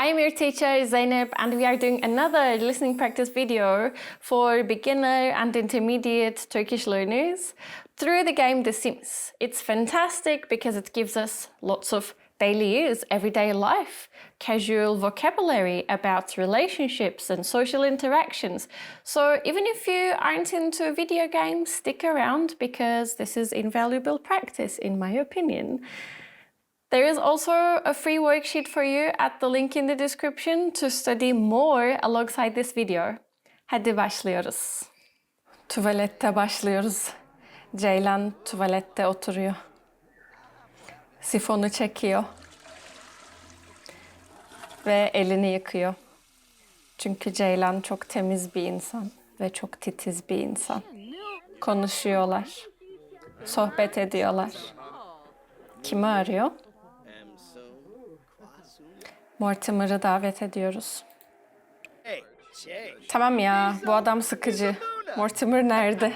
I'm your teacher Zeynep and we are doing another listening practice video for beginner and intermediate Turkish learners through the game The Sims. It's fantastic because it gives us lots of daily use, everyday life, casual vocabulary about relationships and social interactions. So even if you aren't into video games, stick around because this is invaluable practice in my opinion. There is also a free worksheet for you at the link in the description to study more alongside this video. Hadi başlıyoruz. Tuvalette başlıyoruz. Ceylan tuvalette oturuyor. Sifonu çekiyor. Ve elini yıkıyor. Çünkü Ceylan çok temiz bir insan ve çok titiz bir insan. Konuşuyorlar. Sohbet ediyorlar. Kimi arıyor? Mortimer'ı davet ediyoruz. Tamam ya, bu adam sıkıcı. Mortimer nerede?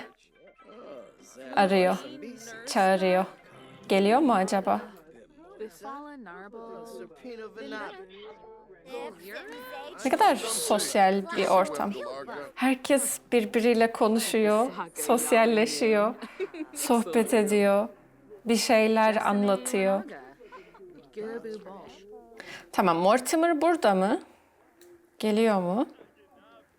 Arıyor. Çağırıyor. Geliyor mu acaba? Ne kadar sosyal bir ortam. Herkes birbiriyle konuşuyor, sosyalleşiyor, sohbet ediyor, bir şeyler anlatıyor. Tamam, Mortimer burada mı? Geliyor mu?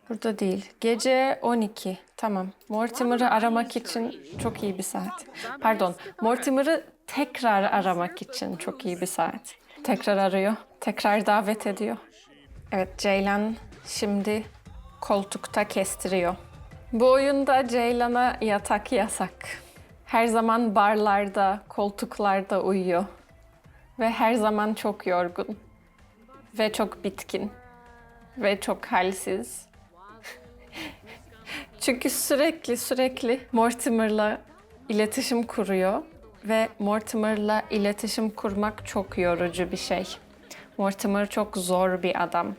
Burada değil. Gece 12. Tamam. Mortimer'ı aramak için çok iyi bir saat. Pardon, Mortimer'ı tekrar aramak için çok iyi bir saat. Tekrar arıyor. Tekrar davet ediyor. Evet, Ceylan şimdi koltukta kestiriyor. Bu oyunda Ceylan'a yatak yasak. Her zaman barlarda, koltuklarda uyuyor. Ve her zaman çok yorgun. Ve çok bitkin. Ve çok halsiz. Çünkü sürekli Mortimer'la iletişim kuruyor. Ve Mortimer'la iletişim kurmak çok yorucu bir şey. Mortimer çok zor bir adam.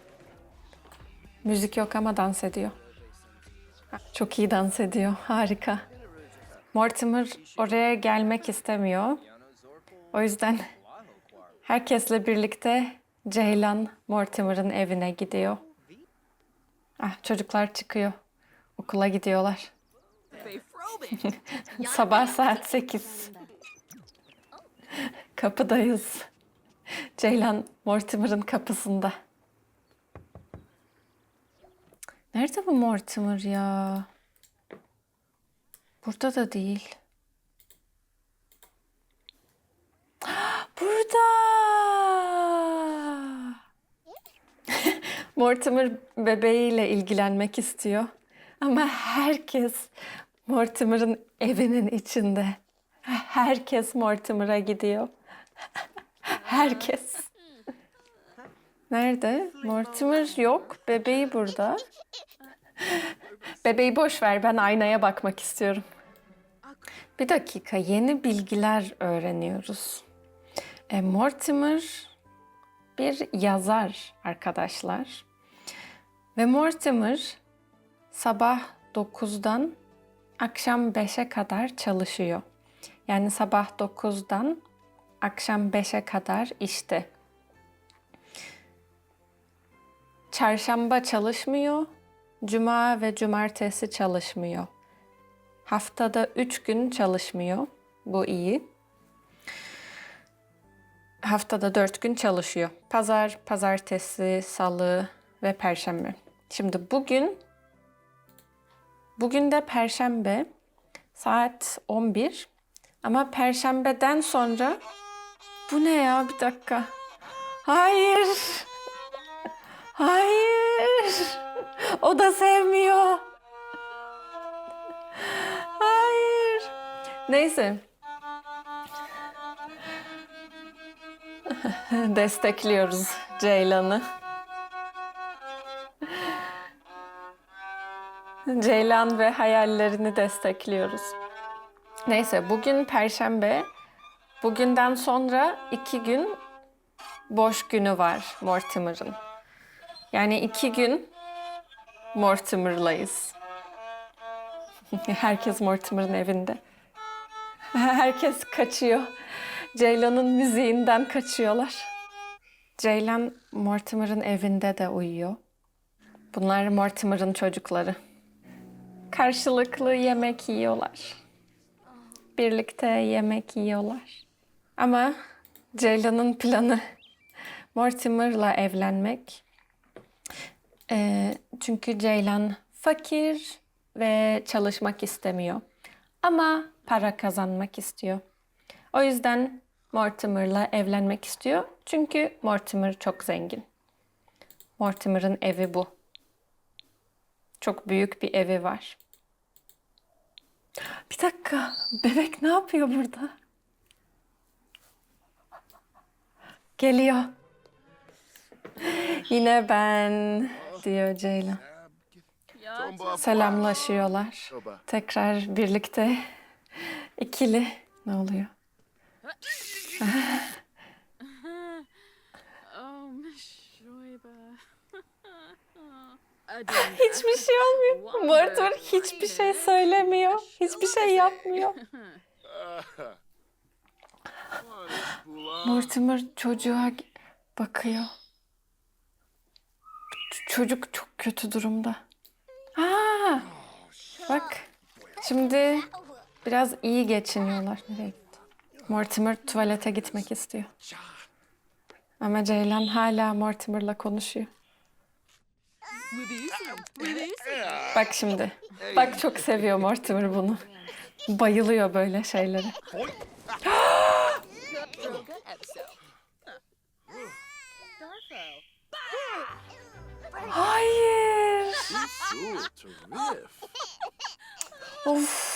Müzik yok ama dans ediyor. Çok iyi dans ediyor. Harika. Mortimer oraya gelmek istemiyor. O yüzden herkesle birlikte Ceylan Mortimer'ın evine gidiyor. Çocuklar çıkıyor. Okula gidiyorlar. Sabah saat 8. Kapıdayız. Ceylan Mortimer'ın kapısında. Nerede bu Mortimer ya? Burada da değil. Burada! Mortimer bebeğiyle ilgilenmek istiyor. Ama herkes Mortimer'ın evinin içinde. Herkes Mortimer'a gidiyor. Herkes. Nerede? Mortimer yok. Bebeği burada. Bebeği boş ver. Ben aynaya bakmak istiyorum. Bir dakika. Yeni bilgiler öğreniyoruz. Mortimer bir yazar arkadaşlar. Ve Mortimer sabah 9'dan akşam 5'e kadar çalışıyor. Yani sabah 9'dan akşam 5'e kadar işte. Çarşamba çalışmıyor, cuma ve cumartesi çalışmıyor. Haftada 3 gün çalışmıyor. Bu iyi. Haftada 4 gün çalışıyor. Pazar, pazartesi, salı ve perşembe. Şimdi bugün de perşembe saat 11. Ama perşembeden sonra bu ne ya, bir dakika. Hayır. Hayır. O da sevmiyor. Hayır. Neyse. Destekliyoruz Ceylan'ı. Ceylan ve hayallerini destekliyoruz. Neyse, bugün perşembe. Bugünden sonra 2 gün boş günü var Mortimer'ın. Yani 2 gün Mortimer'layız. Herkes Mortimer'ın evinde. Herkes kaçıyor. Ceylan'ın müziğinden kaçıyorlar. Ceylan Mortimer'ın evinde de uyuyor. Bunlar Mortimer'ın çocukları. Karşılıklı yemek yiyorlar. Birlikte yemek yiyorlar. Ama Ceylan'ın planı Mortimer'la evlenmek. Çünkü Ceylan fakir ve çalışmak istemiyor. Ama para kazanmak istiyor. O yüzden Mortimer'la evlenmek istiyor. Çünkü Mortimer çok zengin. Mortimer'ın evi bu. Çok büyük bir evi var. Bir dakika, bebek ne yapıyor burada? Geliyor. Yine ben, diyor Ceylan. Selamlaşıyorlar. Tekrar birlikte. İkili. Ne oluyor? Hiçbir şey olmuyor. Mortimer hiçbir şey söylemiyor. Hiçbir şey yapmıyor. Mortimer çocuğa bakıyor. Çocuk çok kötü durumda. Aa, bak. Şimdi biraz iyi geçiniyorlar. Nereye gitti? Mortimer tuvalete gitmek istiyor. Ama Ceylan hala Mortimer'la konuşuyor. Bak şimdi. Bak çok seviyor Mortimer bunu. Bayılıyor böyle şeylere. Hayır. Of.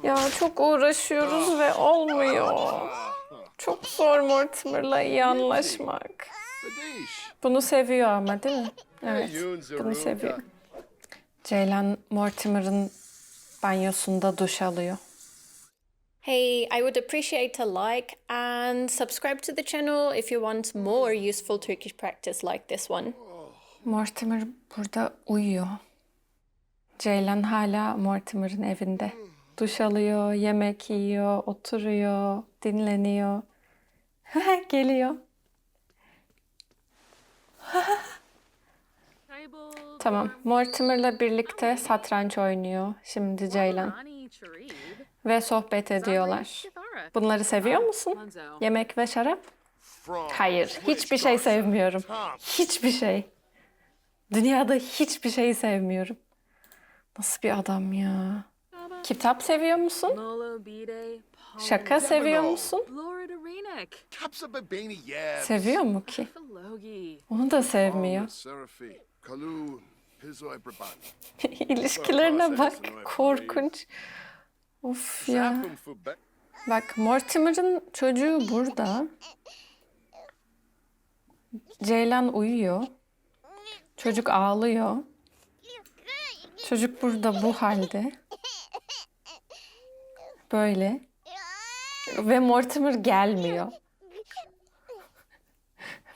Ya çok uğraşıyoruz ve olmuyor. Çok zor Mortimer'la iyi anlaşmak. Bunu seviyor ama değil mi? Evet, bunu seviyor. Ceylan Mortimer'ın banyosunda duş alıyor. Hey, I would appreciate a like and subscribe to the channel if you want more useful Turkish practice like this one. Mortimer burada uyuyor. Ceylan hala Mortimer'ın evinde. Duş alıyor, yemek yiyor, oturuyor, dinleniyor. Geliyor. Tamam, Mortimer'la birlikte satranç oynuyor şimdi Ceylan. Ve sohbet ediyorlar. Bunları seviyor musun? Yemek ve şarap? Hayır, hiçbir şey sevmiyorum. Hiçbir şey. Dünyada hiçbir şeyi sevmiyorum. Nasıl bir adam ya? Kitap seviyor musun? Şaka seviyor musun? Seviyor mu ki? Onu da sevmiyor. İlişkilerine bak, korkunç. Of ya. Bak Mortimer'ın çocuğu burada. Ceylan uyuyor. Çocuk ağlıyor. Çocuk burada bu halde. Böyle. Ve Mortimer gelmiyor.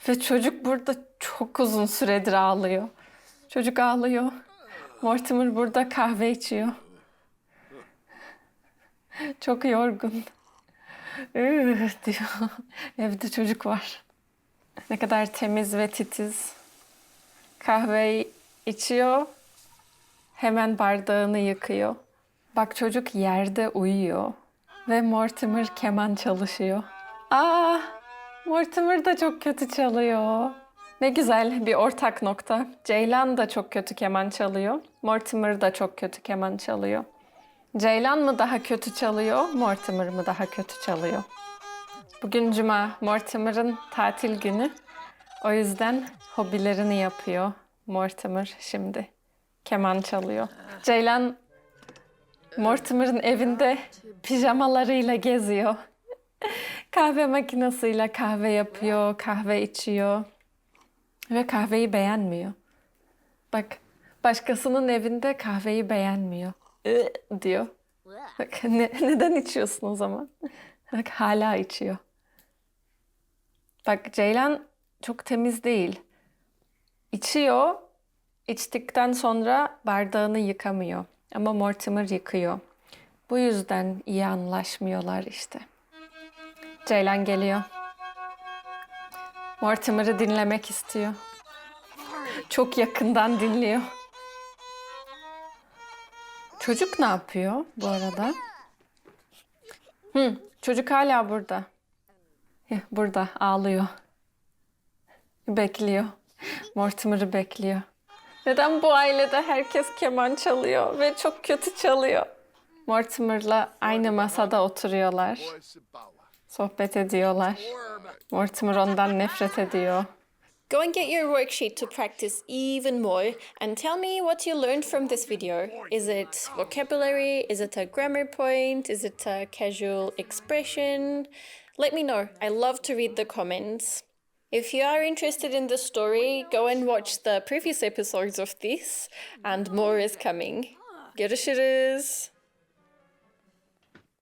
Ve çocuk burada çok uzun süredir ağlıyor. Çocuk ağlıyor. Mortimer burada kahve içiyor. Çok yorgun. Diyor. Evde çocuk var. Ne kadar temiz ve titiz. Kahveyi içiyor. Hemen bardağını yıkıyor. Bak çocuk yerde uyuyor. Ve Mortimer keman çalışıyor. Aa, Mortimer da çok kötü çalıyor. Ne güzel bir ortak nokta. Ceylan da çok kötü keman çalıyor. Mortimer da çok kötü keman çalıyor. Ceylan mı daha kötü çalıyor, Mortimer mı daha kötü çalıyor? Bugün Cuma, Mortimer'ın tatil günü. O yüzden hobilerini yapıyor Mortimer şimdi. Keman çalıyor. Ceylan Mortimer'ın evinde pijamalarıyla geziyor. Kahve makinesiyle kahve yapıyor, kahve içiyor. Ve kahveyi beğenmiyor. Bak, başkasının evinde kahveyi beğenmiyor. Diyor. Bak, neden içiyorsun o zaman? Bak, hala içiyor. Bak, Ceylan çok temiz değil. İçiyor, içtikten sonra bardağını yıkamıyor. Ama Mortimer yıkıyor. Bu yüzden iyi anlaşmıyorlar işte. Ceylan geliyor. Mortimer'ı dinlemek istiyor. Çok yakından dinliyor. Çocuk ne yapıyor bu arada? Çocuk hala burada. Burada ağlıyor. Bekliyor. Mortimer'ı bekliyor. Neden bu ailede herkes keman çalıyor ve çok kötü çalıyor? Mortimer'la aynı masada oturuyorlar. Sohbet ediyorlar. Mortimer ondan nefret ediyor. Go and get your worksheet to practice even more and tell me what you learned from this video. Is it vocabulary? Is it a grammar point? Is it a casual expression? Let me know. I love to read the comments. If you are interested in the story, go and watch the previous episodes of this and more is coming. Görüşürüz.